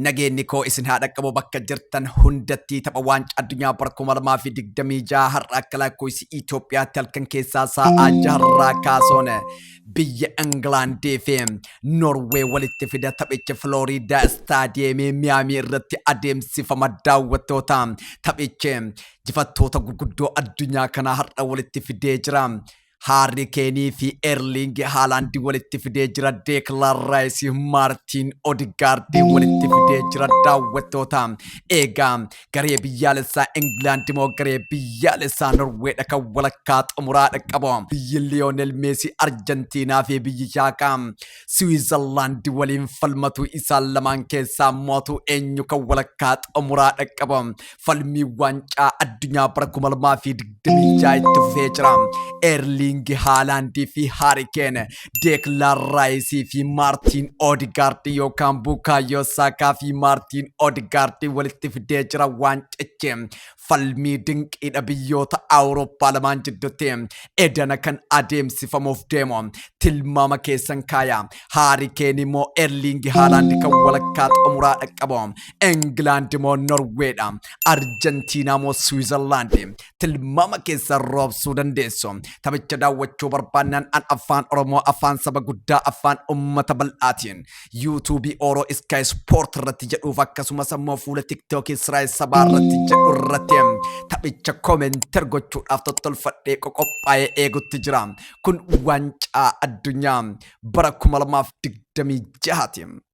Nageenyi koo isin haadha qabu bakka jirtan hundatti tapha waancaa addunyaa bara 2026 har'a akka lakkoofsa Itoophiyaatti halkan keessaa sa'aa 6 kaasuun biyya Ingilaandii fi Noorwee walitti fida taphicha Florida Staadiyeemii Miyaamii irratti adeemsifama daawwattoota. Taphichi jifattoota gurguddoo addunyaa kanaa har'a walitti fidee jira. Harry Kane fi Erling Haaland walitti fidee jira. Declan Rice, Martin Odegaard walitti fidee jira daawwattoota. Egaa garee biyyaalessaa England moo garee biyyaalessaa Norweedha kan walakkaa xumuraadha qabu. Biyyi Lionel Messi Argentinaa fi biyyi Xaaka Switzerland waliin falmatu isaan lamaan keessaa mootu eenyu kan walakkaa xumuraadha qabu. Falmii waancaa addunyaa bara 2026 itti fufee jira. Erling Haaland fi Harry Kane, Declan Rice fi Martin Odegaard yookaan Bukayo Saka fi Martin Odegaard walitti fidee jira waancichi. Falmii dinqiidha biyyoota Awurooppaa lamaan jidduutti edana kan adeemsifamuuf deemu. Tilmaama keessan kaaya. Harry Kane moo Erling Haaland kan walakkaa xumuraadha qabu. England moo Norweedha. Argentina moo Switzerland. Tilmaama keessan roobsuu dandeessu. Taphicha daawwachuu barbaannaan an afaan Oromoo afaan saba guddaa afaan ummata bal'aatiin YouTube Oro Sky Sport irratti jedhuuf akkasumas ammoo fuula TikTok Israa'el sabaa irratti jedhu irratti taphicha koomenter gochuudhaaf tottolfadhee qophaa'ee eegutti jira. Kun waancaa addunyaa bara 2026.